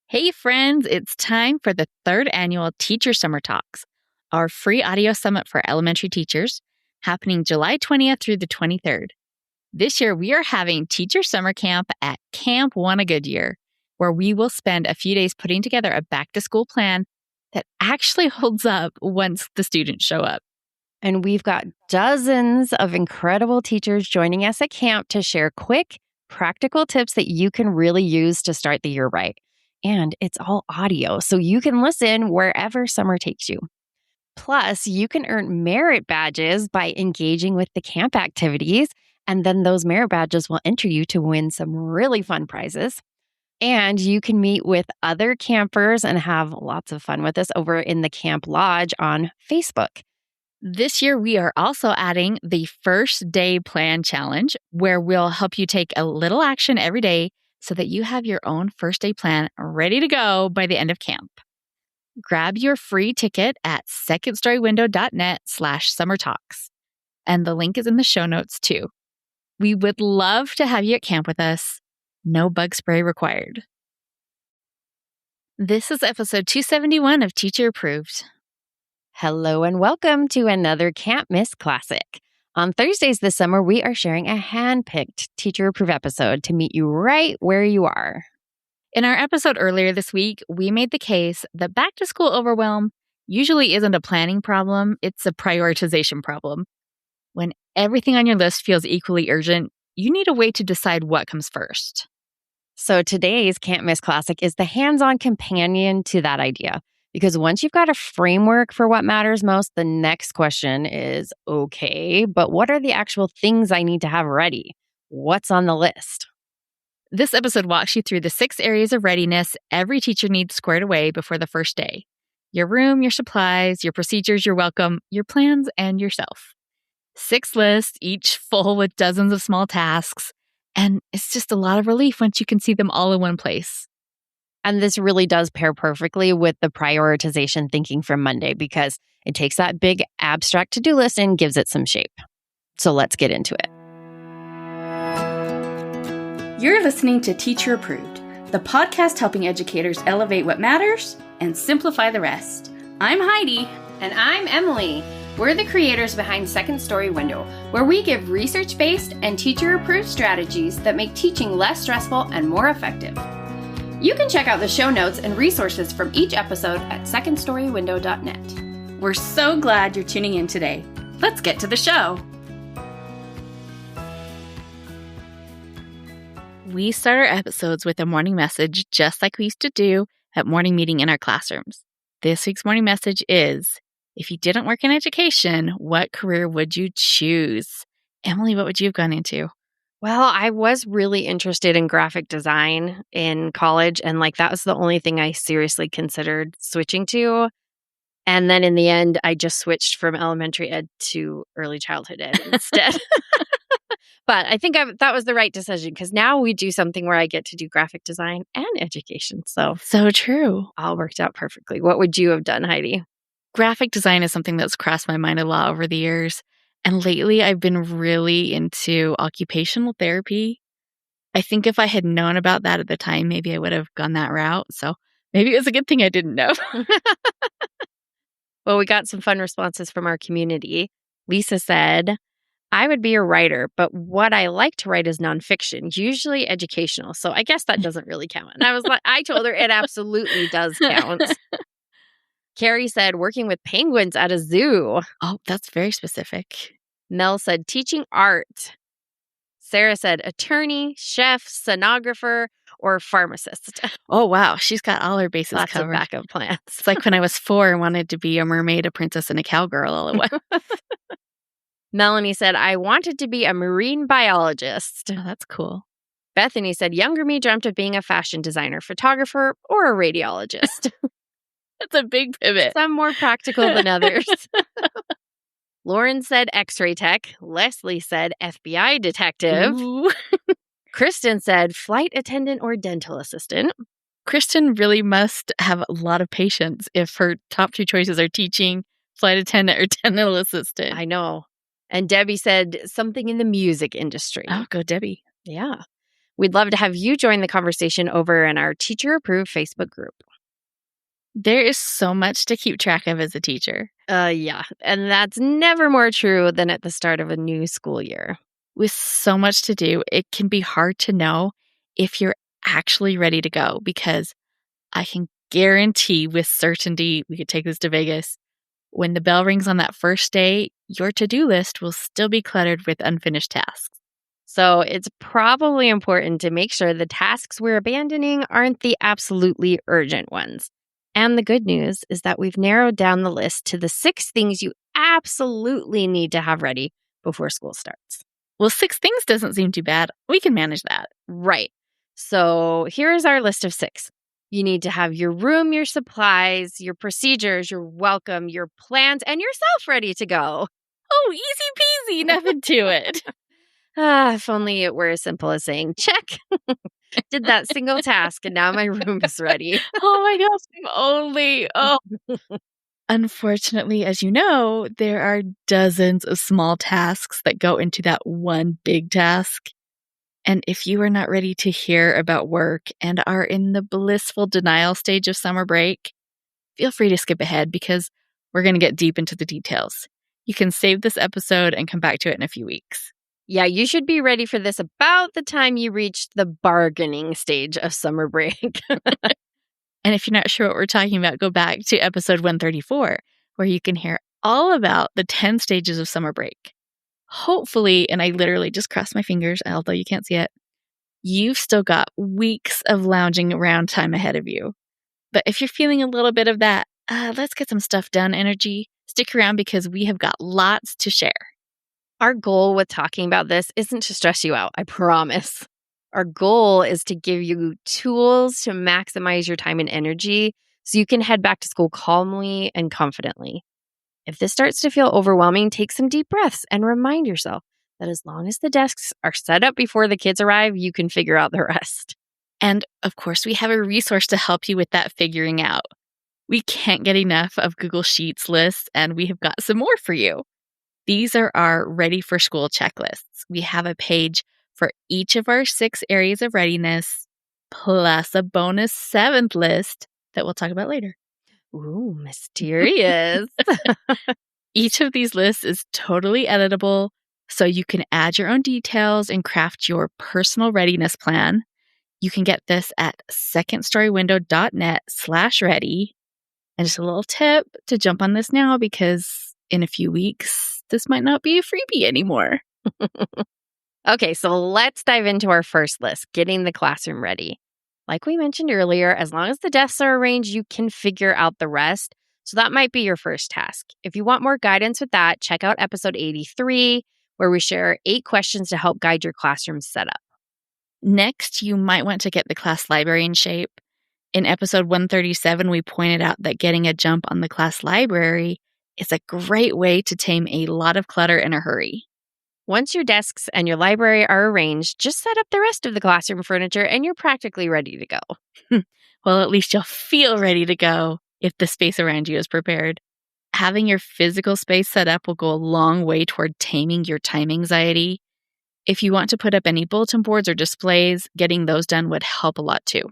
Hey, friends, it's time for the third annual Teacher Summer Talks, our free audio summit for elementary teachers, happening July 20th through the 23rd. This year, we are having Teacher Summer Camp at Camp One a Goodyear, where we will spend a few days putting together a back to school plan that actually holds up once the students show up. And we've got dozens of incredible teachers joining us at camp to share quick, practical tips that you can really use to start the year right. And it's all audio, so you can listen wherever summer takes you. Plus, you can earn merit badges by engaging with the camp activities. And then those merit badges will enter you to win some really fun prizes. And you can meet with other campers and have lots of fun with us over in the Camp Lodge on Facebook. This year, we are also adding the First Day Plan Challenge, where we'll help you take a little action every day so that you have your own first day plan ready to go by the end of camp. Grab your free ticket at secondstorywindow.net/summertalks. And the link is in the show notes too. We would love to have you at camp with us. No bug spray required. This is episode 271 of Teacher Approved. Hello and welcome to another Can't Miss Classic. On Thursdays this summer, we are sharing a hand-picked Teacher Approved episode to meet you right where you are. In our episode earlier this week, we made the case that back-to-school overwhelm usually isn't a planning problem, it's a prioritization problem. When everything on your list feels equally urgent, you need a way to decide what comes first. So today's Can't Miss Classic is the hands-on companion to that idea. Because once you've got a framework for what matters most, the next question is, okay, but what are the actual things I need to have ready? What's on the list? This episode walks you through the 6 areas of readiness every teacher needs squared away before the first day. Your room, your supplies, your procedures, your welcome, your plans, and yourself. 6 lists, each full with dozens of small tasks. And it's just a lot of relief once you can see them all in one place. And this really does pair perfectly with the prioritization thinking from Monday because it takes that big abstract to-do list and gives it some shape. So let's get into it. You're listening to Teacher Approved, the podcast helping educators elevate what matters and simplify the rest. I'm Heidi. And I'm Emily. We're the creators behind Second Story Window, where we give research-based and teacher-approved strategies that make teaching less stressful and more effective. You can check out the show notes and resources from each episode at secondstorywindow.net. We're so glad you're tuning in today. Let's get to the show. We start our episodes with a morning message just like we used to do at morning meeting in our classrooms. This week's morning message is, if you didn't work in education, what career would you choose? Emily, what would you have gone into? Well, I was really interested in graphic design in college, and that was the only thing I seriously considered switching to. And then in the end, I just switched from elementary ed to early childhood ed instead. But I think that was the right decision because now we do something where I get to do graphic design and education. So true. All worked out perfectly. What would you have done, Heidi? Graphic design is something that's crossed my mind a lot over the years. And lately, I've been really into occupational therapy. I think if I had known about that at the time, maybe I would have gone that route. So maybe it was a good thing I didn't know. Well, we got some fun responses from our community. Lisa said, I would be a writer, but what I like to write is nonfiction, usually educational. So I guess that doesn't really count. And I told her it absolutely does count. Carrie said, working with penguins at a zoo. Oh, that's very specific. Mel said, teaching art. Sarah said, attorney, chef, stenographer, or pharmacist. Oh, wow. She's got all her bases Lots covered. Of backup plans. It's like when I was 4 and wanted to be a mermaid, a princess, and a cowgirl all at once. Melanie said, I wanted to be a marine biologist. Oh, that's cool. Bethany said, younger me dreamt of being a fashion designer, photographer, or a radiologist. That's a big pivot. Some more practical than others. Lauren said X-ray tech. Leslie said FBI detective. Kristen said flight attendant or dental assistant. Kristen really must have a lot of patience if her top 2 choices are teaching, flight attendant, or dental assistant. I know. And Debbie said something in the music industry. Oh, go Debbie. Yeah. We'd love to have you join the conversation over in our teacher-approved Facebook group. There is so much to keep track of as a teacher. Yeah, and that's never more true than at the start of a new school year. With so much to do, it can be hard to know if you're actually ready to go, because I can guarantee with certainty, we could take this to Vegas, when the bell rings on that first day, your to-do list will still be cluttered with unfinished tasks. So it's probably important to make sure the tasks we're abandoning aren't the absolutely urgent ones. And the good news is that we've narrowed down the list to the 6 things you absolutely need to have ready before school starts. Well, 6 things doesn't seem too bad. We can manage that. Right. So here's our list of 6. You need to have your room, your supplies, your procedures, your welcome, your plans, and yourself ready to go. Oh, easy peasy, nothing to it. If only it were as simple as saying, check. Did that single task and now my room is ready. Oh my gosh, if only. Oh. Unfortunately, as you know, there are dozens of small tasks that go into that one big task. And if you are not ready to hear about work and are in the blissful denial stage of summer break, feel free to skip ahead because we're going to get deep into the details. You can save this episode and come back to it in a few weeks. Yeah, you should be ready for this about the time you reach the bargaining stage of summer break. And if you're not sure what we're talking about, go back to episode 134, where you can hear all about the 10 stages of summer break. Hopefully, and I literally just crossed my fingers, although you can't see it, you've still got weeks of lounging around time ahead of you. But if you're feeling a little bit of that, let's get some stuff done energy, stick around because we have got lots to share. Our goal with talking about this isn't to stress you out, I promise. Our goal is to give you tools to maximize your time and energy so you can head back to school calmly and confidently. If this starts to feel overwhelming, take some deep breaths and remind yourself that as long as the desks are set up before the kids arrive, you can figure out the rest. And of course, we have a resource to help you with that figuring out. We can't get enough of Google Sheets lists, and we have got some more for you. These are our Ready for School checklists. We have a page for each of our 6 areas of readiness, plus a bonus 7th list that we'll talk about later. Ooh, mysterious. Each of these lists is totally editable, so you can add your own details and craft your personal readiness plan. You can get this at secondstorywindow.net/ready. And just a little tip to jump on this now because in a few weeks, this might not be a freebie anymore. Okay, so let's dive into our first list, getting the classroom ready. Like we mentioned earlier, as long as the desks are arranged, you can figure out the rest. So that might be your first task. If you want more guidance with that, check out episode 83, where we share 8 questions to help guide your classroom setup. Next, you might want to get the class library in shape. In episode 137, we pointed out that getting a jump on the class library is a great way to tame a lot of clutter in a hurry. Once your desks and your library are arranged, just set up the rest of the classroom furniture and you're practically ready to go. Well, at least you'll feel ready to go if the space around you is prepared. Having your physical space set up will go a long way toward taming your time anxiety. If you want to put up any bulletin boards or displays, getting those done would help a lot too.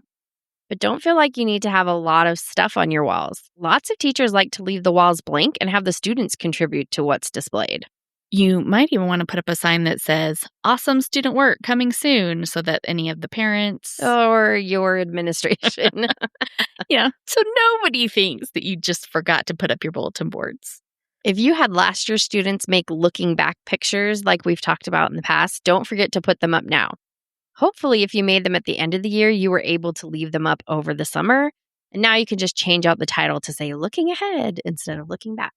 But don't feel like you need to have a lot of stuff on your walls. Lots of teachers like to leave the walls blank and have the students contribute to what's displayed. You might even want to put up a sign that says, "Awesome student work coming soon," so that any of the parents or your administration. So nobody thinks that you just forgot to put up your bulletin boards. If you had last year's students make looking back pictures like we've talked about in the past, don't forget to put them up now. Hopefully, if you made them at the end of the year, you were able to leave them up over the summer. And now you can just change out the title to say looking ahead instead of looking back.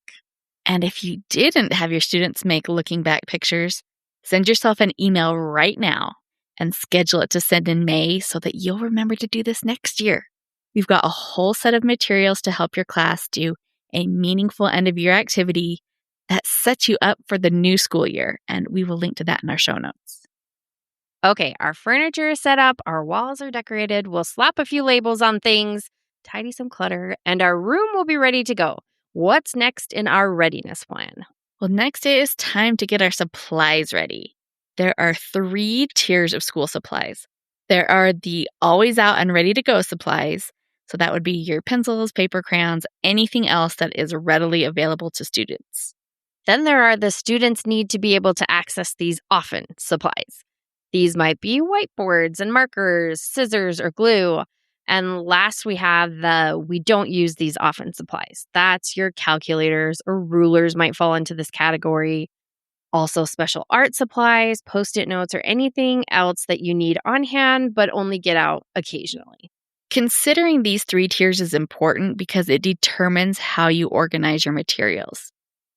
And if you didn't have your students make looking back pictures, send yourself an email right now and schedule it to send in May so that you'll remember to do this next year. We've got a whole set of materials to help your class do a meaningful end of year activity that sets you up for the new school year. And we will link to that in our show notes. Okay, our furniture is set up, our walls are decorated, we'll slap a few labels on things, tidy some clutter, and our room will be ready to go. What's next in our readiness plan? Well, next it is time to get our supplies ready. There are 3 tiers of school supplies. There are the always out and ready to go supplies. So that would be your pencils, paper, crayons, anything else that is readily available to students. Then there are the students need to be able to access these often supplies. These might be whiteboards and markers, scissors, or glue. And last, we have the we don't use these often supplies. That's your calculators or rulers might fall into this category. Also, special art supplies, Post-it notes, or anything else that you need on hand but only get out occasionally. Considering these 3 tiers is important because it determines how you organize your materials.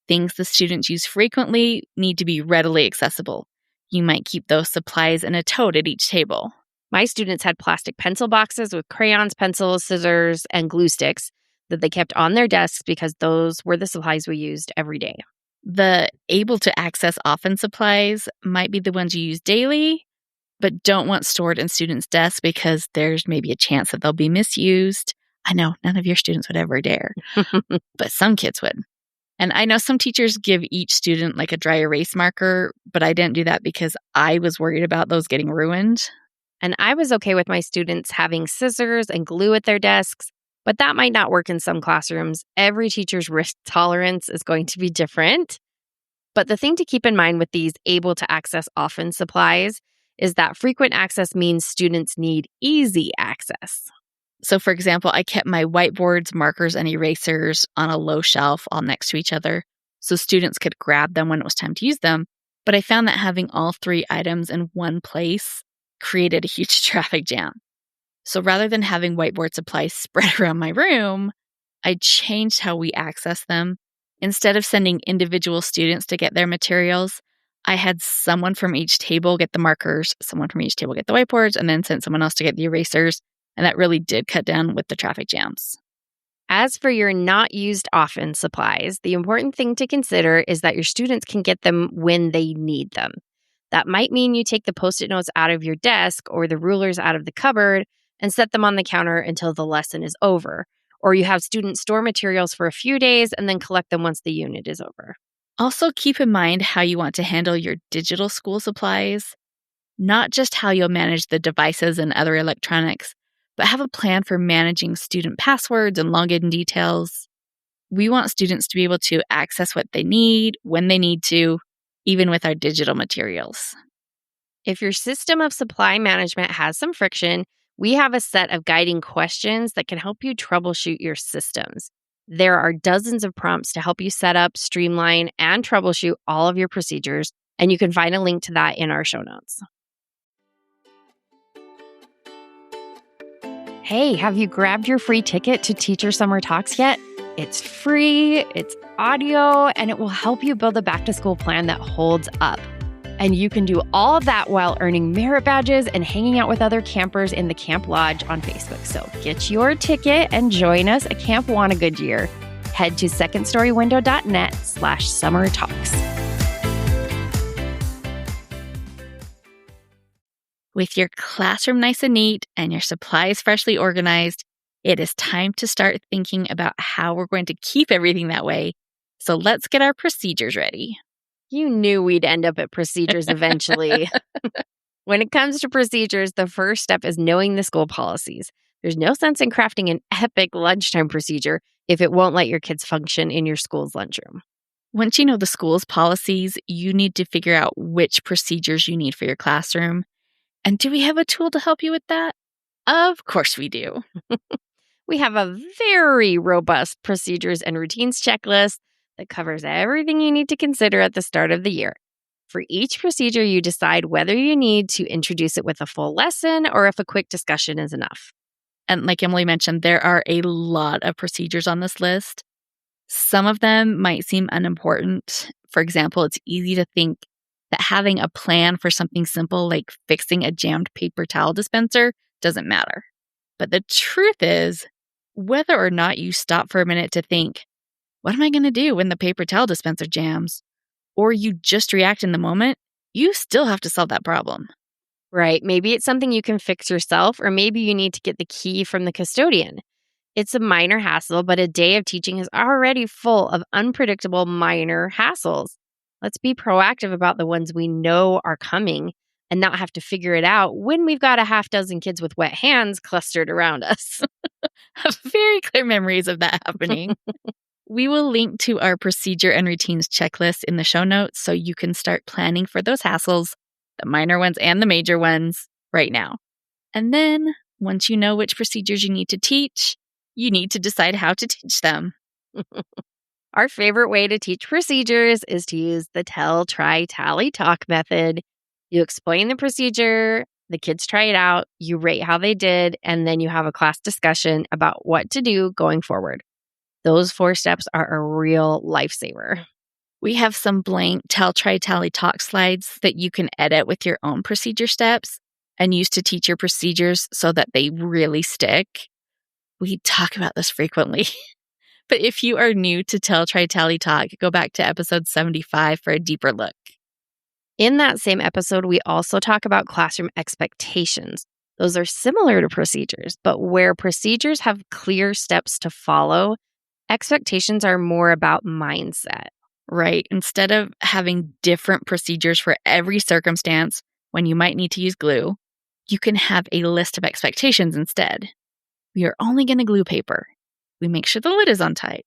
Things the students use frequently need to be readily accessible. You might keep those supplies in a tote at each table. My students had plastic pencil boxes with crayons, pencils, scissors, and glue sticks that they kept on their desks because those were the supplies we used every day. The able to access often supplies might be the ones you use daily, but don't want stored in students' desks because there's maybe a chance that they'll be misused. I know none of your students would ever dare, but some kids would. And I know some teachers give each student like a dry erase marker, but I didn't do that because I was worried about those getting ruined. And I was okay with my students having scissors and glue at their desks, but that might not work in some classrooms. Every teacher's risk tolerance is going to be different. But the thing to keep in mind with these able to access often supplies is that frequent access means students need easy access. So, for example, I kept my whiteboards, markers, and erasers on a low shelf all next to each other so students could grab them when it was time to use them. But I found that having all 3 items in one place created a huge traffic jam. So rather than having whiteboard supplies spread around my room, I changed how we access them. Instead of sending individual students to get their materials, I had someone from each table get the markers, someone from each table get the whiteboards, and then sent someone else to get the erasers. And that really did cut down with the traffic jams. As for your not used often supplies, the important thing to consider is that your students can get them when they need them. That might mean you take the Post-it notes out of your desk or the rulers out of the cupboard and set them on the counter until the lesson is over. Or you have students store materials for a few days and then collect them once the unit is over. Also, keep in mind how you want to handle your digital school supplies, not just how you'll manage the devices and other electronics, but have a plan for managing student passwords and login details. We want students to be able to access what they need, when they need to, even with our digital materials. If your system of supply management has some friction, we have a set of guiding questions that can help you troubleshoot your systems. There are dozens of prompts to help you set up, streamline, and troubleshoot all of your procedures, and you can find a link to that in our show notes. Hey, have you grabbed your free ticket to Teacher Summer Talks yet? It's free, it's audio, and it will help you build a back-to-school plan that holds up. And you can do all of that while earning merit badges and hanging out with other campers in the Camp Lodge on Facebook. So get your ticket and join us at Camp Wanna-Goodyear. Head to secondstorywindow.net/summer talks. With your classroom nice and neat and your supplies freshly organized, it is time to start thinking about how we're going to keep everything that way. So let's get our procedures ready. You knew we'd end up at procedures eventually. When it comes to procedures, the first step is knowing the school policies. There's no sense in crafting an epic lunchtime procedure if it won't let your kids function in your school's lunchroom. Once you know the school's policies, you need to figure out which procedures you need for your classroom. And do we have a tool to help you with that? Of course we do. We have a very robust procedures and routines checklist that covers everything you need to consider at the start of the year. For each procedure, you decide whether you need to introduce it with a full lesson or if a quick discussion is enough. And like Emily mentioned, there are a lot of procedures on this list. Some of them might seem unimportant. For example, it's easy to think that having a plan for something simple like fixing a jammed paper towel dispenser doesn't matter. But the truth is, whether or not you stop for a minute to think, what am I going to do when the paper towel dispenser jams? Or you just react in the moment, you still have to solve that problem. Right. Maybe it's something you can fix yourself, or maybe you need to get the key from the custodian. It's a minor hassle, but a day of teaching is already full of unpredictable minor hassles. Let's be proactive about the ones we know are coming and not have to figure it out when we've got a half dozen kids with wet hands clustered around us. Have very clear memories of that happening. We will link to our procedure and routines checklist in the show notes so you can start planning for those hassles, the minor ones and the major ones, right now. And then, once you know which procedures you need to teach, you need to decide how to teach them. Our favorite way to teach procedures is to use the tell, try, tally, talk method. You explain the procedure, the kids try it out, you rate how they did, and then you have a class discussion about what to do going forward. Those 4 steps are a real lifesaver. We have some blank tell, try, tally, talk slides that you can edit with your own procedure steps and use to teach your procedures so that they really stick. We talk about this frequently. But if you are new to Tell, Try, Tally, Talk, go back to episode 75 for a deeper look. In that same episode, we also talk about classroom expectations. Those are similar to procedures, but where procedures have clear steps to follow, expectations are more about mindset. Right. Instead of having different procedures for every circumstance when you might need to use glue, you can have a list of expectations instead. We are only going to glue paper. We make sure the lid is on tight.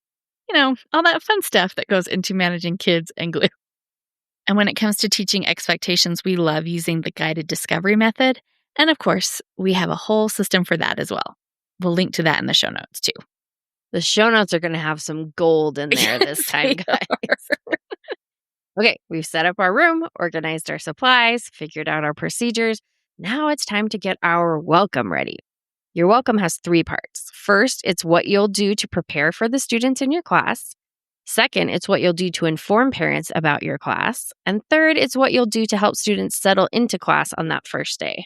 All that fun stuff that goes into managing kids and glue. And when it comes to teaching expectations, we love using the guided discovery method. And of course, we have a whole system for that as well. We'll link to that in the show notes too. The show notes are going to have some gold in there this time, guys. Okay, we've set up our room, organized our supplies, figured out our procedures. Now it's time to get our welcome ready. Your welcome has 3 parts. First, it's what you'll do to prepare for the students in your class. Second, it's what you'll do to inform parents about your class. And third, it's what you'll do to help students settle into class on that first day.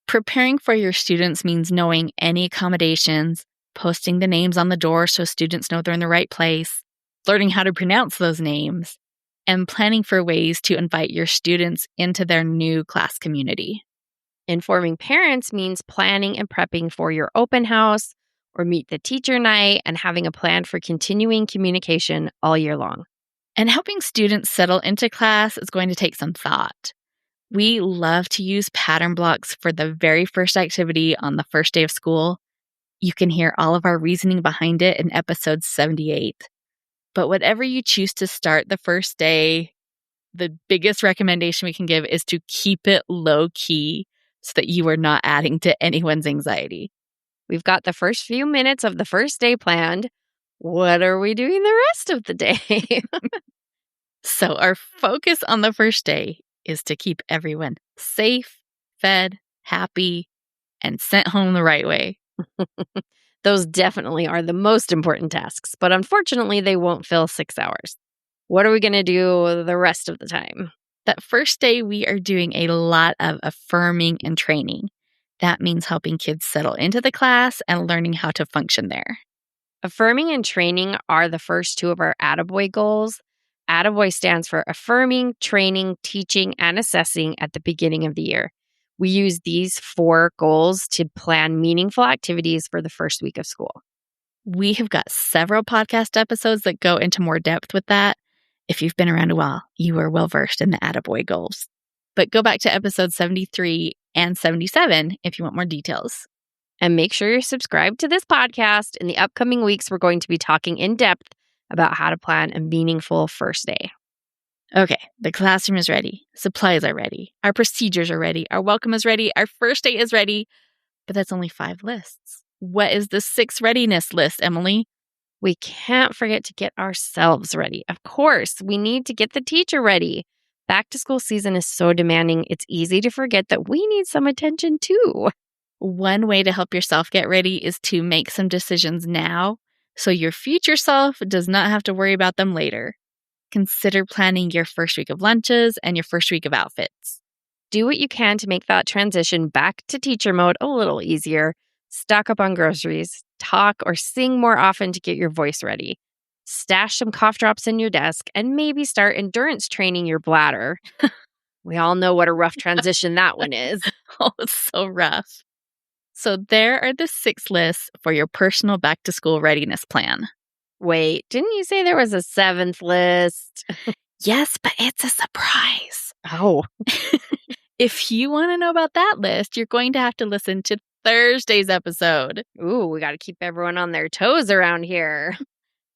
Preparing for your students means knowing any accommodations, posting the names on the door so students know they're in the right place, learning how to pronounce those names, and planning for ways to invite your students into their new class community. Informing parents means planning and prepping for your open house or meet the teacher night and having a plan for continuing communication all year long. And helping students settle into class is going to take some thought. We love to use pattern blocks for the very first activity on the first day of school. You can hear all of our reasoning behind it in episode 78. But whatever you choose to start the first day, the biggest recommendation we can give is to keep it low key so that you are not adding to anyone's anxiety. We've got the first few minutes of the first day planned. What are we doing the rest of the day? So our focus on the first day is to keep everyone safe, fed, happy, and sent home the right way. Those definitely are the most important tasks, but unfortunately, they won't fill 6 hours. What are we going to do the rest of the time? That first day, we are doing a lot of affirming and training. That means helping kids settle into the class and learning how to function there. Affirming and training are the first 2 of our Attaboy goals. Attaboy stands for affirming, training, teaching, and assessing at the beginning of the year. We use these 4 goals to plan meaningful activities for the first week of school. We have got several podcast episodes that go into more depth with that. If you've been around a while, you are well versed in the Attaboy goals. But go back to episode 73 and 77 if you want more details. And make sure you're subscribed to this podcast. In the upcoming weeks, we're going to be talking in depth about how to plan a meaningful first day. Okay, the classroom is ready. Supplies are ready. Our procedures are ready. Our welcome is ready. Our first day is ready. But that's only 5 lists. What is the 6th readiness list, Emily? We can't forget to get ourselves ready. Of course, we need to get the teacher ready. Back to school season is so demanding, it's easy to forget that we need some attention too. One way to help yourself get ready is to make some decisions now so your future self does not have to worry about them later. Consider planning your first week of lunches and your first week of outfits. Do what you can to make that transition back to teacher mode a little easier. Stock up on groceries, talk or sing more often to get your voice ready. Stash some cough drops in your desk and maybe start endurance training your bladder. We all know what a rough transition that one is. Oh, it's so rough. So there are the 6 lists for your personal back-to-school readiness plan. Wait, didn't you say there was a 7th list? Yes, but it's a surprise. Oh. If you want to know about that list, you're going to have to listen to Thursday's episode. Ooh, we got to keep everyone on their toes around here.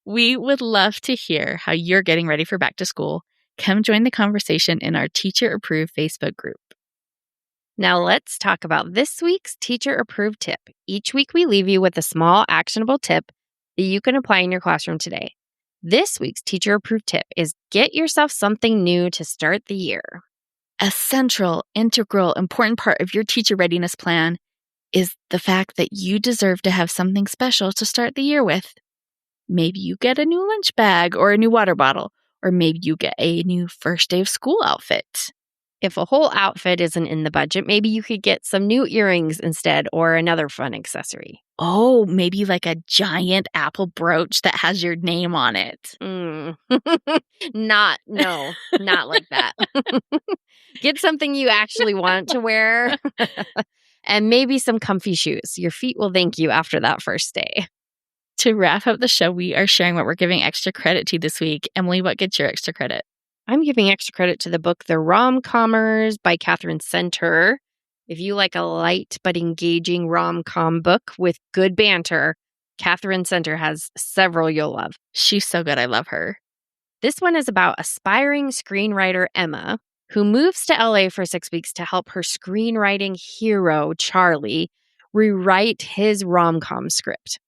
We would love to hear how you're getting ready for back to school. Come join the conversation in our Teacher Approved Facebook group. Now let's talk about this week's Teacher Approved tip. Each week we leave you with a small actionable tip that you can apply in your classroom today. This week's Teacher Approved tip is get yourself something new to start the year. A central, integral, important part of your teacher readiness plan is the fact that you deserve to have something special to start the year with. Maybe you get a new lunch bag or a new water bottle, or maybe you get a new first day of school outfit. If a whole outfit isn't in the budget, maybe you could get some new earrings instead or another fun accessory. Oh, maybe like a giant apple brooch that has your name on it. Not like that. Get something you actually want to wear and maybe some comfy shoes. Your feet will thank you after that first day. To wrap up the show, we are sharing what we're giving extra credit to this week. Emily, what gets your extra credit? I'm giving extra credit to the book The Rom-Commers by Katherine Center. If you like a light but engaging rom-com book with good banter, Katherine Center has several you'll love. She's so good. I love her. This one is about aspiring screenwriter Emma, who moves to LA for 6 weeks to help her screenwriting hero, Charlie, rewrite his rom-com script.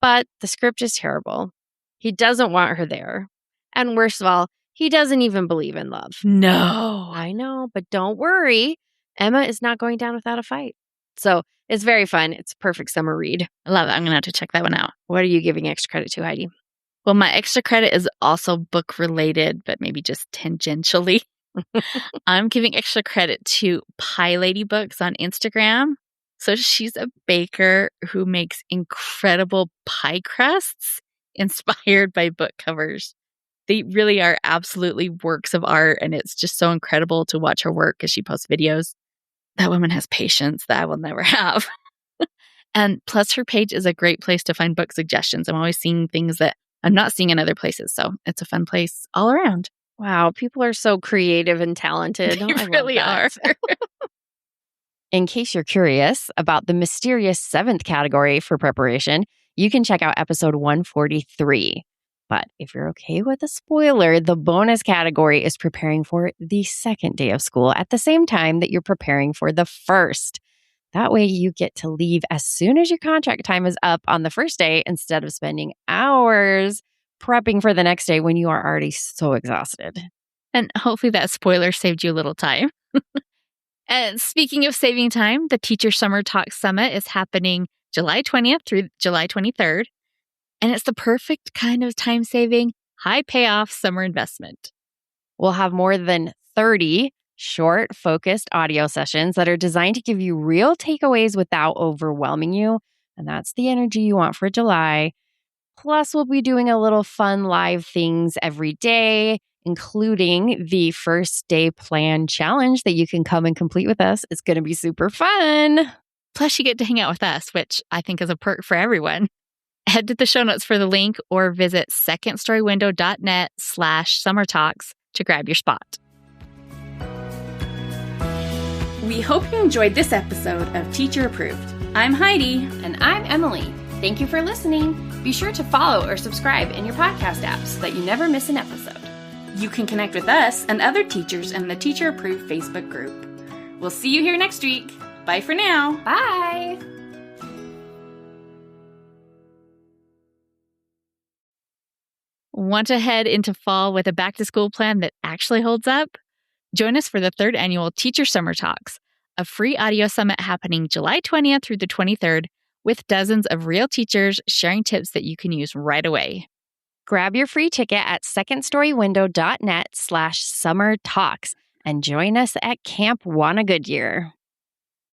But the script is terrible. He doesn't want her there. And worst of all, he doesn't even believe in love. No. I know, but don't worry. Emma is not going down without a fight. So it's very fun. It's a perfect summer read. I love it. I'm going to have to check that one out. What are you giving extra credit to, Heidi? Well, my extra credit is also book related, but maybe just tangentially. I'm giving extra credit to Pie Lady Books on Instagram. So she's a baker who makes incredible pie crusts inspired by book covers. They really are absolutely works of art, and it's just so incredible to watch her work as she posts videos. That woman has patience that I will never have. And plus, her page is a great place to find book suggestions. I'm always seeing things that I'm not seeing in other places, so it's a fun place all around. Wow, people are so creative and talented. They really are. In case you're curious about the mysterious 7th category for preparation, you can check out episode 143. But if you're okay with a spoiler, the bonus category is preparing for the 2nd day of school at the same time that you're preparing for the 1st. That way you get to leave as soon as your contract time is up on the 1st day instead of spending hours prepping for the next day when you are already so exhausted. And hopefully that spoiler saved you a little time. And speaking of saving time, the Teacher Summer Talk Summit is happening July 20th through July 23rd. And it's the perfect kind of time-saving, high-payoff summer investment. We'll have more than 30 short, focused audio sessions that are designed to give you real takeaways without overwhelming you. And that's the energy you want for July. Plus, we'll be doing a little fun live things every day, including the first day plan challenge that you can come and complete with us. It's going to be super fun. Plus, you get to hang out with us, which I think is a perk for everyone. Head to the show notes for the link or visit secondstorywindow.net/summertalks to grab your spot. We hope you enjoyed this episode of Teacher Approved. I'm Heidi. And I'm Emily. Thank you for listening. Be sure to follow or subscribe in your podcast apps so that you never miss an episode. You can connect with us and other teachers in the Teacher Approved Facebook group. We'll see you here next week. Bye for now. Bye. Want to head into fall with a back-to-school plan that actually holds up? Join us for the 3rd annual Teacher Summer Talks, a free audio summit happening July 20th through the 23rd with dozens of real teachers sharing tips that you can use right away. Grab your free ticket at secondstorywindow.net/summertalks and join us at Camp Wanna Goodyear.